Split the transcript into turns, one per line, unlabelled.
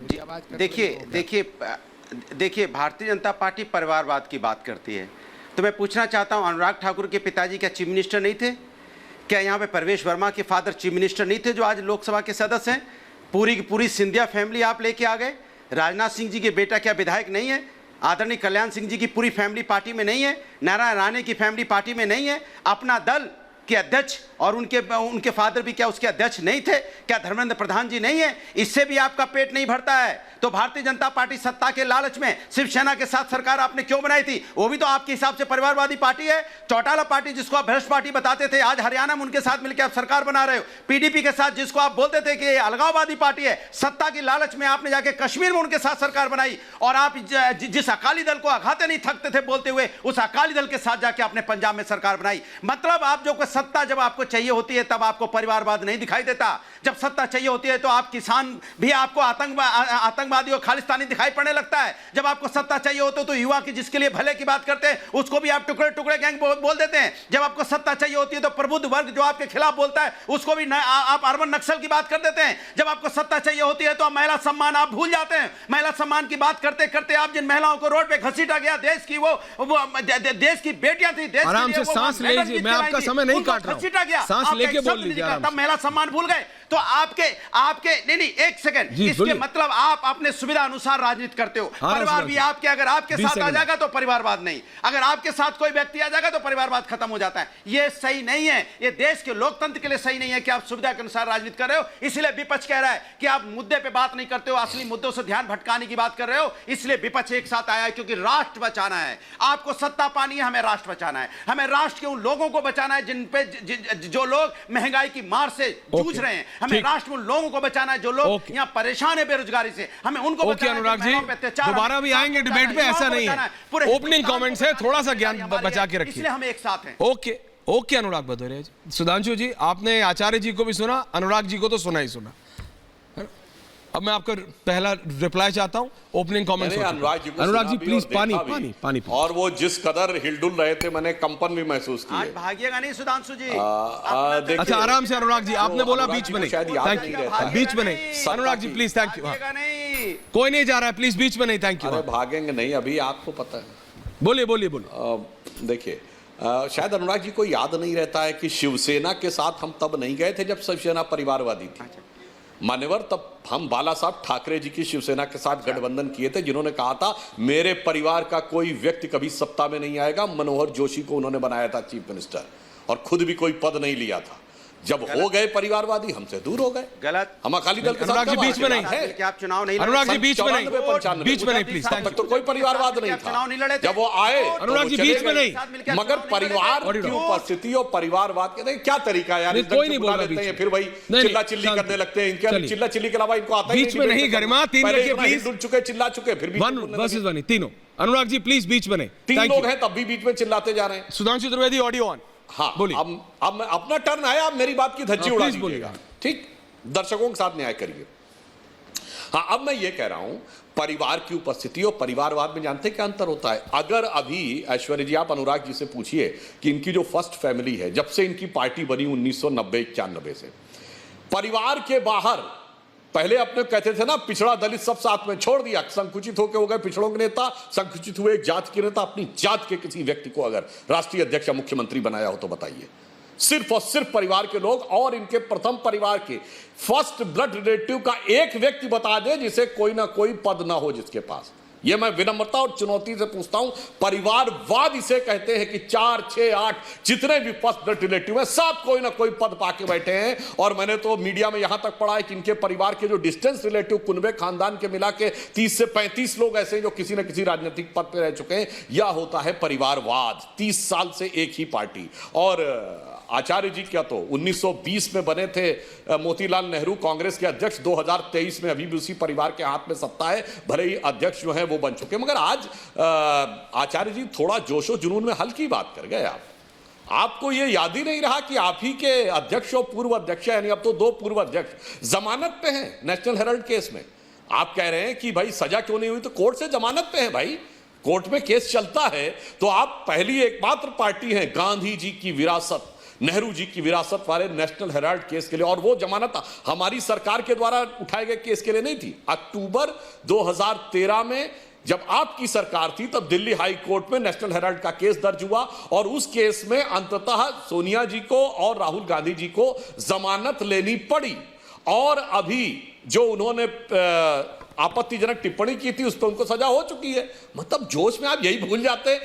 जी देखिए भारतीय जनता पार्टी परिवारवाद की बात करती है, तो मैं पूछना चाहता हूं, अनुराग ठाकुर के पिताजी क्या चीफ मिनिस्टर नहीं थे? क्या यहाँ पे परवेश वर्मा के फादर चीफ मिनिस्टर नहीं थे जो आज लोकसभा के सदस्य हैं? पूरी की पूरी सिंधिया फैमिली आप लेके आ गए। राजनाथ सिंह जी के बेटा क्या विधायक नहीं है? आदरणीय कल्याण सिंह जी की पूरी फैमिली पार्टी में नहीं है? नारायण राणे की फैमिली पार्टी में नहीं है? अपना दल के अध्यक्ष और उनके फादर भी क्या उसके अध्यक्ष नहीं थे? क्या धर्मेंद्र प्रधान जी नहीं है? इससे भी आपका पेट नहीं भरता है? तो भारतीय जनता पार्टी सत्ता के लालच में शिवसेना के साथ सरकार आपने क्यों बनाई थी? वो भी तो आपके हिसाब से परिवारवादी पार्टी है। चौटाला पार्टी जिसको आप भ्रष्ट पार्टी बताते थे, आज हरियाणा में उनके साथ मिलकर आप सरकार बना रहे हो। पीडीपी के साथ जिसको आप बोलते थे कि अलगाववादी पार्टी है, सत्ता की लालच में आपने जाके कश्मीर में उनके साथ सरकार बनाई। और आप जिस अकाली दल को आघाते नहीं थकते थे बोलते हुए, उस अकाली दल के साथ जाके आपने पंजाब में सरकार बनाई। मतलब आप जो सत्ता जब आपको चाहिए होती है तब आपको परिवारवाद नहीं दिखाई देता। जब सत्ता चाहिए होती है तो आप किसान भी आपको आतंकवादी और खालिस्तानी दिखाई पड़ने लगता है। जब आपको सत्ता चाहिए होती है तो युवा की जिसके लिए भले की बात करते हैं उसको भी आप टुकड़े टुकड़े गैंग बोल देते हैं। जब आपको सत्ता चाहिए होती है तो प्रबुद्ध वर्ग जो आपके खिलाफ बोलता है उसको भी आप अर्बन नक्सल की बात कर देते हैं। जब आपको सत्ता चाहिए होती है तो महिला सम्मान आप भूल जाते हैं। महिला सम्मान की बात करते करते आप जिन महिलाओं को रोड पे घसीटा गया, देश की वो देश की बेटियां थी, देश
आराम से सांस लीजिए, मैं आपका समय नहीं काट रहा हूं। सांस लेके बोल लीजिए।
तब महिला सम्मान भूल गए तो आपके नहीं एक सेकंड, इसके मतलब आप अपने सुविधा अनुसार राजनीति करते हो। परिवार भी आपके अगर आपके साथ आ जाएगा तो परिवारवाद नहीं, अगर आपके साथ कोई व्यक्ति आ जाएगा तो परिवारवाद खत्म हो जाता है। ये सही नहीं है, ये देश के लोकतंत्र के लिए सही नहीं है कि आप सुविधा के अनुसार राजनीति कर रहे हो। इसलिए विपक्ष कह रहा है कि आप मुद्दे पे बात नहीं करते हो, असली मुद्दों से ध्यान भटकाने की बात कर रहे हो। इसलिए विपक्ष एक साथ आया है क्योंकि राष्ट्र बचाना है। आपको सत्ता पानी है, हमें राष्ट्र बचाना है। हमें राष्ट्र के उन लोगों को बचाना है जिन पे जो लोग महंगाई की मार से जूझ रहे हैं। हमें राष्ट्र में उन लोगों को बचाना है जो लोग यहाँ परेशान है बेरोजगारी से। हमें उनको बचाना है।
अनुराग जी दोबारा भी आएंगे डिबेट पे, ऐसा नहीं है। ओपनिंग कमेंट्स है, थोड़ा सा ज्ञान बचा के रखिए।
इसलिए हम एक साथ हैं।
ओके अनुराग भदौरिया जी। सुधांशु जी, आपने आचार्य जी को भी सुना, अनुराग जी को तो सुना ही सुना। अब मैं आपका पहला रिप्लाई चाहता हूं, opening comments. Anurag ji please पानी।
और वो जिस कदर हिलडुल रहे थे मैंने कंपन भी महसूस किया।
आज भागिएगा नहीं सुधांशु जी।
अच्छा आराम से अनुराग जी, आपने बोला बीच में नहीं, थैंक यू। बीच में नहीं अनुराग जी प्लीज, थैंक यू। कोई नहीं जा रहा है, प्लीज बीच में नहीं, थैंक यू।
भागेंगे नहीं, अभी आपको पता है।
बोलिए।
देखिए शायद अनुराग जी को याद नहीं रहता है कि शिवसेना के साथ हम तब नहीं गए थे जब शिवसेना परिवारवादी थी। मान्यवर, तब हम बाला साहब ठाकरे जी की शिवसेना के साथ गठबंधन किए थे, जिन्होंने कहा था मेरे परिवार का कोई व्यक्ति कभी सत्ता में नहीं आएगा। मनोहर जोशी को उन्होंने बनाया था चीफ मिनिस्टर और खुद भी कोई पद नहीं लिया था। जब हो गए परिवारवादी हमसे दूर हो गए।
गलत।
हम अकाली दल के साथ
बीच में नहीं है
कि आप चुनाव नहीं।
अनुराग जी बीच में नहीं प्लीज।
तब तक तो कोई परिवारवाद नहीं था। जब वो आए
अनुराग जी बीच में नहीं,
मगर परिवार की उपस्थिति और परिवारवाद के क्या तरीका यार,
कोई नहीं बोल रहा,
फिर वही चिल्ला चिल्ली करने लगते हैं। इनके चिल्ला चिल्ली के अलावा इनको आता ही
बीच में नहीं। गरिमा तीन रखिए प्लीज।
चुके चिल्ला चुके फिर भी
वन तीनों। अनुराग जी प्लीज बीच में नहीं।
तीन लोग हैं तब भी बीच में चिल्लाते जा रहे हैं।
Sudhanshu Trivedi audio on.
हाँ बोलिए। अब अपना टर्न है, आप मेरी बात की धज्जी उड़ा दीजिएगा, ठीक? दर्शकों के साथ न्याय करिए। हाँ, अब मैं ये कह रहा हूं परिवार की उपस्थिति और परिवारवाद में जानते क्या अंतर होता है? अगर अभी ऐश्वर्या जी आप अनुराग जी से पूछिए कि इनकी जो फर्स्ट फैमिली है, जब से इनकी पार्टी बनी 1990-91 से, परिवार के बाहर पहले अपने कहते थे ना पिछड़ा दलित सब साथ में, छोड़ दिया, संकुचित होकर हो गए पिछड़ों के नेता, संकुचित हुए एक जात के नेता। अपनी जात के किसी व्यक्ति को अगर राष्ट्रीय अध्यक्ष या मुख्यमंत्री बनाया हो तो बताइए। सिर्फ और सिर्फ परिवार के लोग और इनके प्रथम परिवार के फर्स्ट ब्लड रिलेटिव का एक व्यक्ति बता दे जिसे कोई ना कोई पद ना हो जिसके पास। ये मैं विनम्रता और चुनौती से पूछता हूं। परिवारवाद इसे कहते हैं कि 4, 6, 8 जितने भी फर्स्ट ब्लड रिलेटिव हैं सब कोई ना कोई पद पाके बैठे हैं। और मैंने तो मीडिया में यहां तक पढ़ा है कि इनके परिवार के जो डिस्टेंस रिलेटिव कुनबे खानदान के मिला के 30 से 35 लोग ऐसे हैं जो किसी न किसी राजनीतिक पद पर रह चुके हैं। यह होता है परिवारवाद। 30 साल से एक ही पार्टी। और आचार्य जी क्या तो 1920 में बने थे मोतीलाल नेहरू कांग्रेस के अध्यक्ष, 2023 में अभी भी उसी परिवार के हाथ में सत्ता है, भले ही अध्यक्ष जो है वो बन चुके। मगर आज आचार्य जी थोड़ा जोशो जुनून में हल्की बात कर गए। आपको ये याद ही नहीं रहा कि आप ही के अध्यक्ष और पूर्व अध्यक्ष, यानी अब तो 2 पूर्व अध्यक्ष जमानत पे हैं नेशनल हेराल्ड केस में। आप कह रहे हैं कि भाई सजा क्यों नहीं हुई, तो कोर्ट से जमानत पे है भाई, कोर्ट में केस चलता है। तो आप पहली एकमात्र पार्टी हैं गांधी जी की विरासत नेहरू जी की विरासत वाले नेशनल हेराल्ड केस के लिए, और वो जमानत हमारी सरकार के द्वारा उठाए गए केस के लिए नहीं थी। अक्टूबर 2013 में जब आपकी सरकार थी तब दिल्ली हाई कोर्ट में नेशनल हेराल्ड का केस दर्ज हुआ और उस केस में अंततः सोनिया जी को और राहुल गांधी जी को जमानत लेनी पड़ी। और अभी जो उन्होंने आपत्तिजनक टिप्पणी की थी उस पर उनको सजा हो चुकी है। मतलब जोश में आप यही भूल जाते हैं